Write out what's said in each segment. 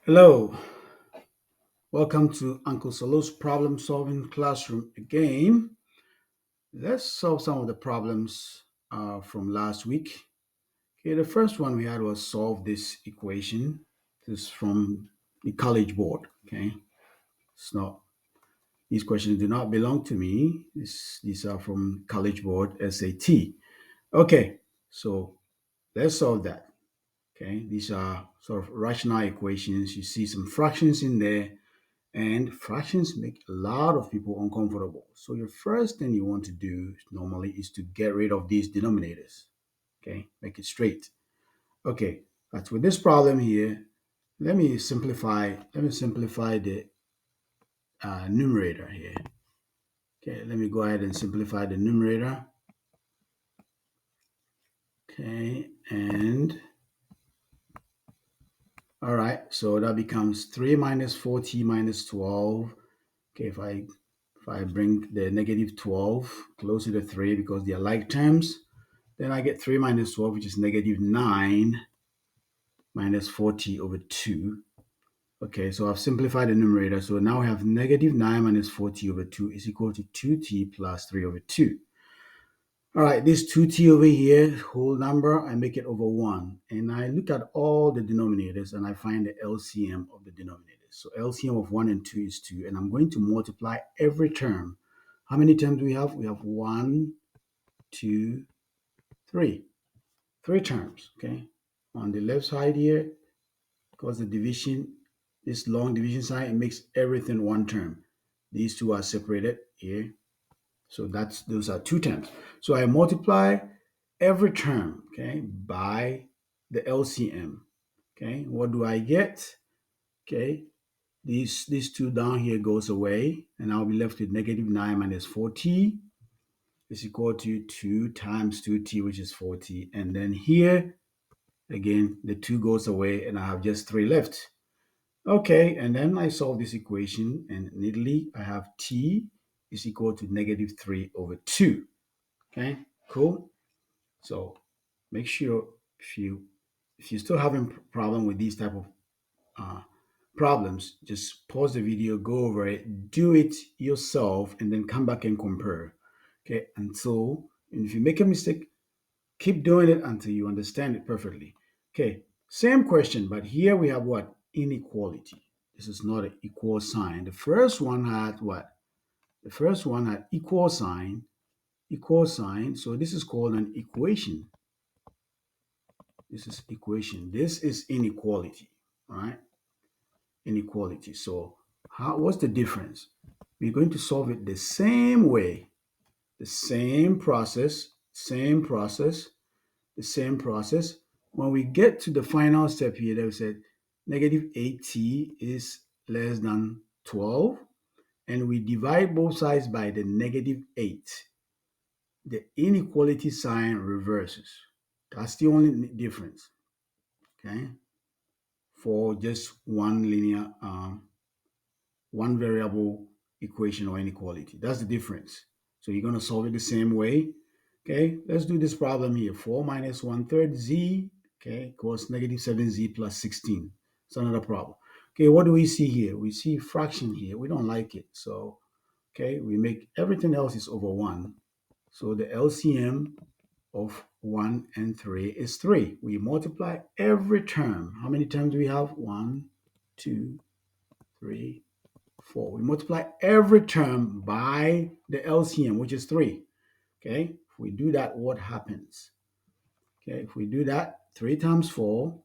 Hello, welcome to Uncle Solo's problem solving classroom again. Let's solve some of the problems from last week. Okay, the first one we had was solve this equation. This is from the college board. Okay, it's not, these questions do not belong to me. These are from college board SAT. Okay, so let's solve that. Okay, these are sort of rational equations. You see some fractions in there. And fractions make a lot of people uncomfortable. So your first thing you want to do normally is to get rid of these denominators. Okay, make it straight. Okay, but with this problem here, let me simplify the numerator here. Okay, let me go ahead and simplify the numerator. Okay, and all right, so that becomes 3 minus 4t minus 12. Okay, if I bring the negative 12 closer to 3 because they are like terms, then I get 3 minus 12, which is negative 9 minus 40 over 2. Okay, so I've simplified the numerator. So now we have negative 9 minus 40 over 2 is equal to 2t plus 3 over 2. All right, this 2t over here, whole number, I make it over 1. And I look at all the denominators and I find the LCM of the denominators. So LCM of 1 and 2 is 2. And I'm going to multiply every term. How many terms do we have? We have 1, 2, 3. 3 terms, okay? On the left side here, because the division, this long division sign, it makes everything one term. These two are separated here. So those are 2 terms. So I multiply every term, okay, by the LCM. Okay, what do I get? Okay, these 2 down here goes away, and I'll be left with negative 9 minus 4t is equal to 2 times 2t, which is 40. And then here, again, the 2 goes away, and I have just 3 left. Okay, and then I solve this equation, and neatly I have t is equal to negative 3 over 2. Okay, cool. So make sure if you still having problem with these type of uh, problems, just pause the video, go over it, do it yourself, and then come back and compare. Okay, and if you make a mistake, keep doing it until you understand it perfectly. Okay, same question, but here we have what? Inequality. This is not an equal sign. The first one had what? The first one had equal sign, equal sign. So this is called an equation. This is equation. This is inequality, right? Inequality. So what's the difference? We're going to solve it the same way, the same process, the same process. When we get to the final step here, they said negative 8t is less than 12, and we divide both sides by the negative 8. The inequality sign reverses. That's the only difference, okay, for just one variable equation or inequality. That's the difference. So you're going to solve it the same way. Okay, let's do this problem here. 4 minus 1/3 z, okay, equals negative 7z plus 16. It's another problem. Okay, what do we see here? We see fraction here. We don't like it. So, okay, we make everything else is over 1. So the LCM of 1 and 3 is 3. We multiply every term. How many terms do we have? 1, 2, 3, 4. We multiply every term by the LCM, which is 3. Okay, if we do that, what happens? Okay, if we do that, 3 times 4,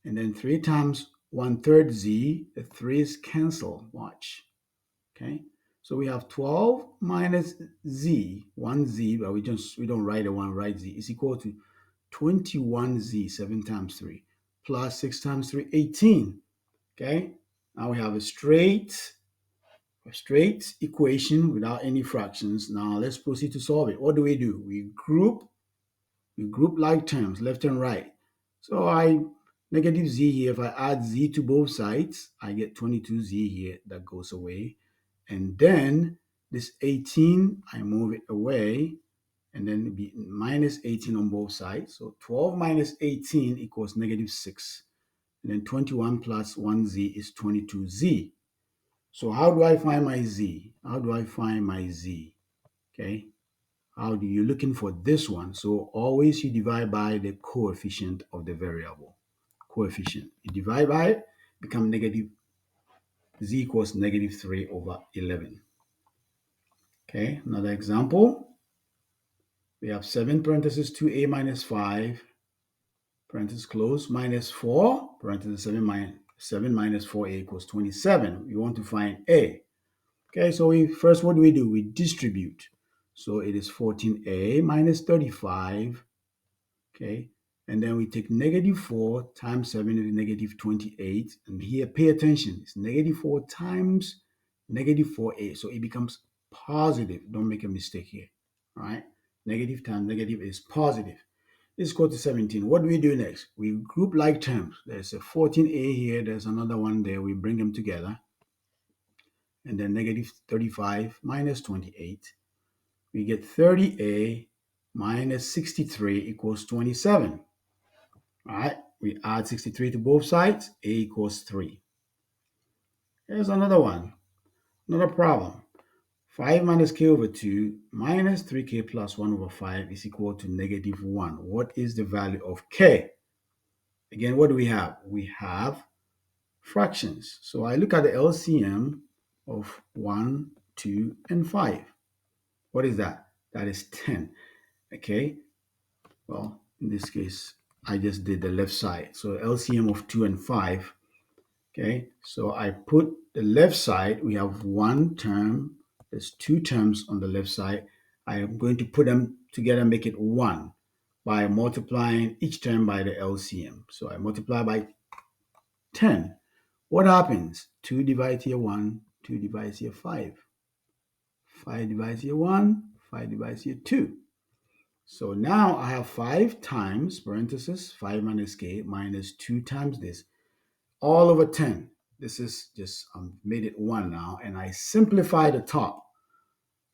and then 3 times 1/3 z, the 3's cancel. Watch. Okay, so we have 12 minus z, 1z, but we don't write a 1, write z, is equal to 21z, 7 times 3, plus 6 times 3, 18. Okay, now we have a straight equation without any fractions. Now let's proceed to solve it. What do? We group like terms, left and right. So negative z here, if I add z to both sides, I get 22z here, that goes away. And then this 18, I move it away, and then it'd be minus 18 on both sides. So 12 minus 18 equals negative 6. And then 21 plus 1z is 22z. So how do I find my z? How do I find my z? Okay. How do you looking for this one? So always you divide by the coefficient of the variable. Coefficient. You divide by it, become negative, z equals negative 3 over 11. Okay, another example. We have 7 parentheses 2a minus 5, parenthesis close, minus 4, parenthesis 7 minus 4a equals 27. We want to find a. Okay, so what do? We distribute. So it is 14a minus 35. Okay, and then we take negative 4 times 7 is negative 28. And here, pay attention. It's negative 4 times negative 4a. So it becomes positive. Don't make a mistake here. All right, negative times negative is positive. Let's go to 17. What do we do next? We group like terms. There's a 14a here. There's another one there. We bring them together. And then negative 35 minus 28. We get 30a minus 63 equals 27. All right, we add 63 to both sides. A equals 3. Here's another one. Another problem. 5 minus k over 2 minus 3k plus 1 over 5 is equal to negative 1. What is the value of k? Again, what do we have? We have fractions. So I look at the LCM of 1, 2, and 5. What is that? That is 10. Okay. Well, in this case, I just did the left side. So LCM of 2 and 5. Okay. So I put the left side. We have one term. There's two terms on the left side. I am going to put them together, make it 1 by multiplying each term by the LCM. So I multiply by 10. What happens? 2 divides here 1, 2 divides here 5. 5 divides here 1, 5 divides here 2. So now I have 5 times, parenthesis, 5 minus k minus 2 times this, all over 10. This is just, made it 1 now, and I simplify the top.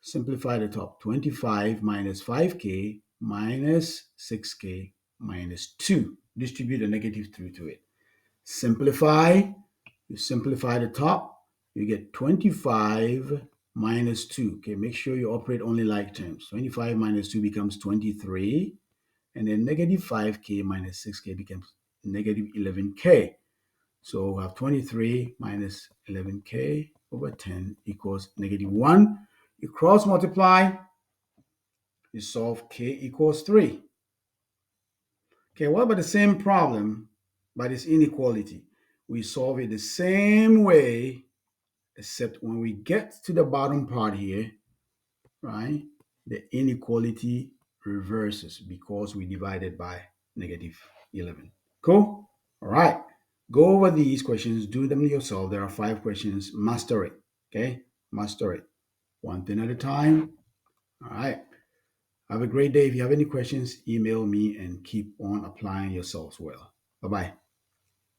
Simplify the top. 25 minus 5k minus 6k minus 2. Distribute a negative through to it. Simplify. You simplify the top. You get 25 minus 2. Okay, make sure you operate only like terms. 25 minus 2 becomes 23. And then negative 5k minus 6k becomes negative 11k. So we have 23 minus 11k over 10 equals negative 1. You cross multiply, you solve k equals 3. Okay, what about the same problem by this inequality? We solve it the same way, except when we get to the bottom part here, right, the inequality reverses because we divided by negative 11. Cool? All right. Go over these questions, do them yourself. There are 5 questions. Master it. Okay? Master it. One thing at a time. All right. Have a great day. If you have any questions, email me and keep on applying yourselves well. Bye-bye.